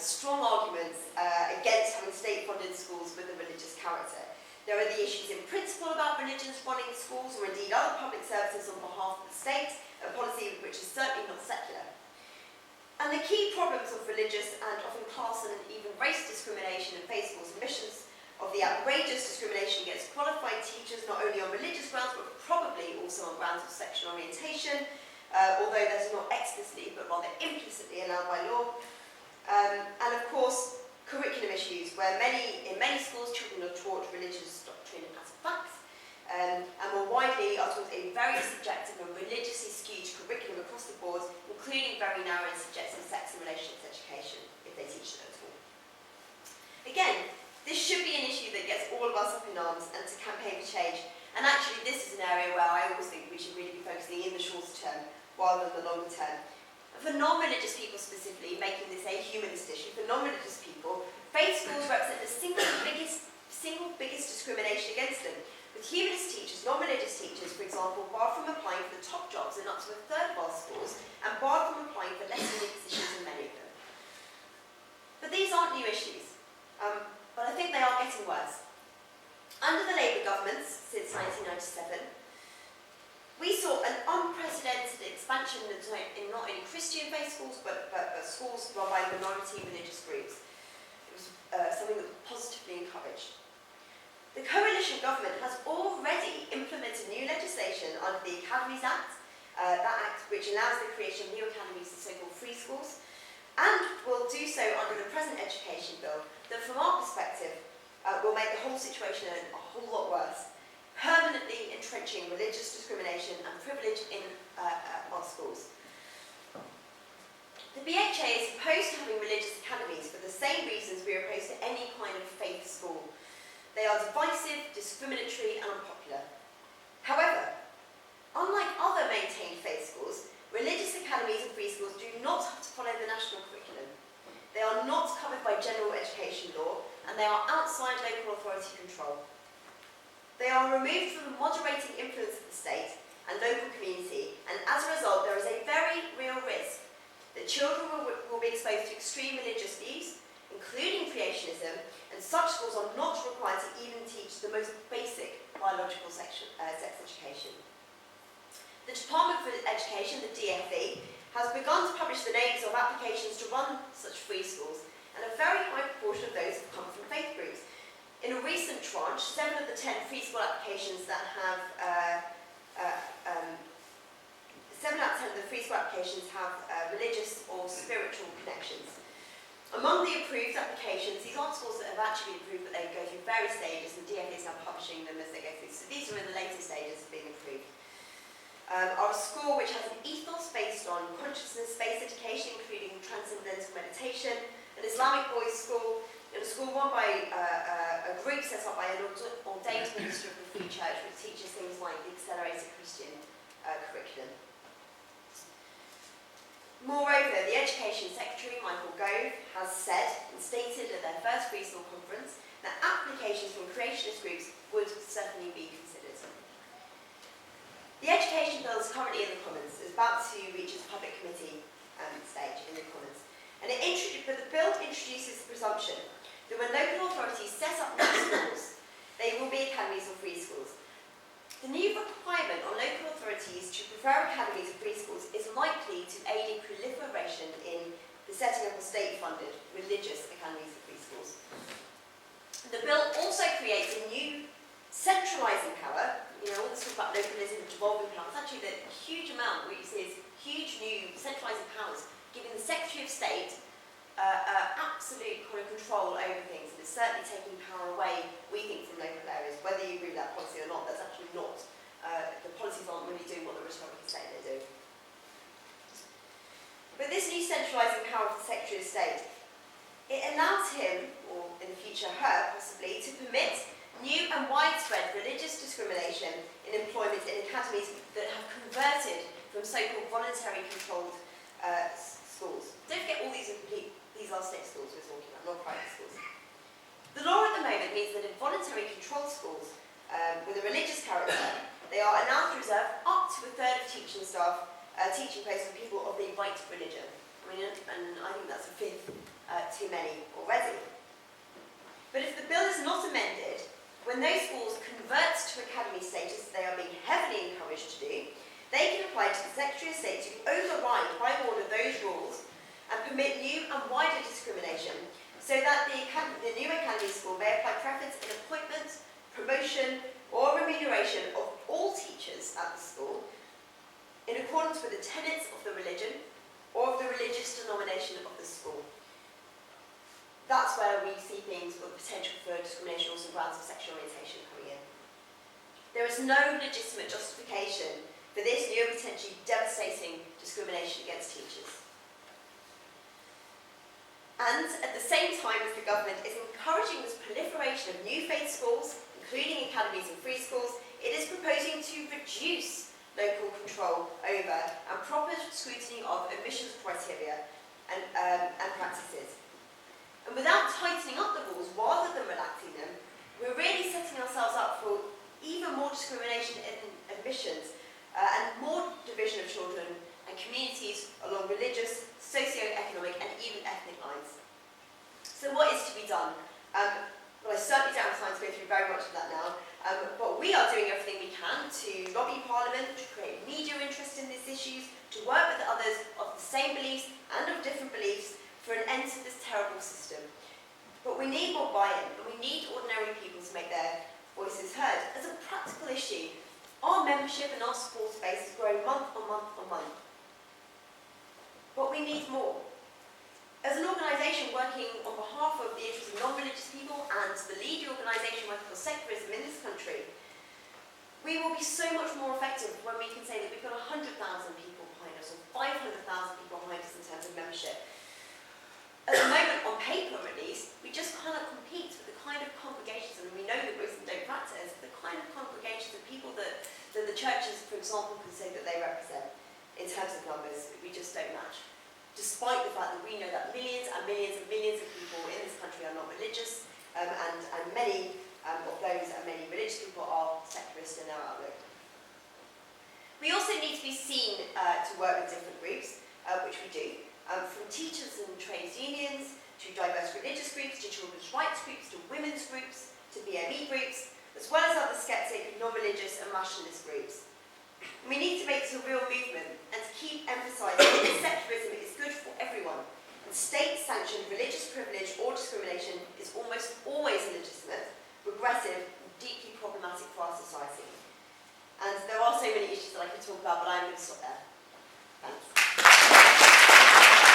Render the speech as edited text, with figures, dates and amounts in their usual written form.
strong arguments against having state-funded schools with a religious character. There are the issues in principle about religions running schools or indeed other public services on behalf of the state, a policy which is certainly not secular. And the key problems of religious and often class and even race discrimination in faith schools, emissions of the outrageous discrimination against qualified teachers, not only on religious grounds, but probably also on grounds of sexual orientation, although that's not explicitly, but rather implicitly allowed by law. And of course, curriculum issues, where in many schools, children are taught religious doctrine as facts, and more widely are taught a very subjective and religiously skewed curriculum across the board, including very narrow and subjective sex and relations education, if they teach it at all. Again, this should be an issue that gets all of us up in arms and to campaign for change. And actually, this is an area where I always think we should really be focusing in the shorter term rather than the longer term. For non-religious people specifically, making this a humanist issue, for non-religious people, faith schools represent the single biggest discrimination against them. With humanist teachers, non-religious teachers, for example, barred from applying for the top jobs in up to a third of our schools and barred from applying for less senior positions in many of them. But these aren't new issues. But I think they are getting worse. Under the Labour governments since 1997, we saw an unprecedented expansion in not only Christian faith schools, but schools run by minority religious groups. It was something that was positively encouraged. The coalition government has already implemented new legislation under the Academies Act, that act which allows the creation of new academies and so-called free schools, and will do so under the present education bill, that from our perspective will make the whole situation a whole lot worse, permanently entrenching religious discrimination and privilege in our schools. The BHA is opposed to having religious academies for the same reasons we are opposed to any kind of faith school. They are divisive, discriminatory and unpopular. However, unlike other maintained faith schools, religious academies and free schools do not have to follow the national curriculum. They are not covered by general education law, and they are outside local authority control. They are removed from the moderating influence of the state and local community, and as a result there is a very real risk that children will be exposed to extreme religious views, including creationism, and such schools are not required to even teach the most basic biological sex education. The Department for Education, the DfE, has begun to publish the names of applications to run such free schools, and a very high proportion of those have come from faith groups. In a recent tranche, 7 of the 10 free school applications that have 7 out of 10 of the free school applications have religious or spiritual connections. Among the approved applications, these aren't schools that have actually been approved, but they go through various stages, and DfE is now publishing them as they go through. So these are in the later stages of being approved. Are a school which has an ethos based on consciousness-based education, including transcendental meditation, an Islamic boys' school, and a school run by a group set up by an ordained minister of the Free Church, which teaches things like the accelerated Christian curriculum. Moreover, the Education Secretary, Michael Gove, has said and stated at their first free school conference that applications from creationist groups would certainly be considered. The Education Bill is currently in the Commons. It's about to reach its public committee stage in the Commons. But the bill introduces the presumption that when local authorities set up new schools, they will be academies or free schools. The new requirement on local authorities to prefer academies or free schools is likely to aid in proliferation in the setting up of state-funded religious academies or free schools. The bill also creates a new centralising power. All this talk about localism and devolving power, it's actually the huge amount what you see is huge new centralising powers, giving the Secretary of State absolute kind of control over things, and it's certainly taking power away, we think, from local areas. Whether you agree with that policy or not, that's actually not, the policies aren't really doing what the rhetoric is saying they do. But this new centralising power of the Secretary of State, it allows him, or in the future her possibly, to permit new and widespread religious discrimination in employment in academies that have converted from so-called voluntary controlled schools. Don't forget all these are state schools we're talking about, not private schools. The law at the moment means that in voluntary controlled schools with a religious character, they are allowed to reserve up to a third of teaching staff teaching posts for people of the right religion. And I think that's a fifth too many already. But if the bill is not amended, when those schools convert to academy status, they are being heavily encouraged to do, they can apply to the Secretary of State to override by order those rules and permit new and wider discrimination, so that the new academy school may apply preference in appointment, promotion or remuneration of all teachers at the school in accordance with the tenets of the religion or of the religious denomination of the school. That's where we see things with potential for discrimination also grounds of sexual orientation coming in. There is no legitimate justification for this new and potentially devastating discrimination against teachers. And at the same time as the government is encouraging this proliferation of new faith schools, including academies and free schools, it is proposing to reduce local control over and proper scrutiny of admissions criteria and practices. And without tightening up the rules rather than relaxing them, we're really setting ourselves up for even more discrimination in admissions and more division of children and communities along religious, socio-economic and even ethnic lines. So what is to be done? Well, I certainly don't have time to go through very much of that now, but we are doing everything we can to lobby Parliament, to create media interest in these issues, to work with others of the same beliefs and of different beliefs for an end to this terrible system. But we need more buy-in, and we need ordinary people to make their voices heard. As a practical issue, our membership and our supporter base is growing month on month on month. But we need more. As an organisation working on behalf of the interests of non-religious people and the lead organisation working for secularism in this country, we will be so much more effective when we can say that we've got 100,000 people behind us or 500,000 people behind us in terms of membership. At the moment, on paper at least, we just cannot compete with the kind of congregations, and we know that Muslims don't practice, the kind of congregations of people that the churches, for example, can say that they represent in terms of numbers. We just don't match. Despite the fact that we know that millions and millions and millions of people in this country are not religious, and many of those and many religious people are secularist in their outlook. We also need to be seen to work with different groups, which we do, from teachers and trades unions, to diverse religious groups, to children's rights groups, to women's groups, to BME groups, as well as other skeptic, non-religious and rationalist groups. We need to make this a real movement and to keep emphasising that secularism is good for everyone, and state-sanctioned religious privilege or discrimination is almost always illegitimate, regressive, and deeply problematic for our society. And there are so many issues that I could talk about, but I'm going to stop there.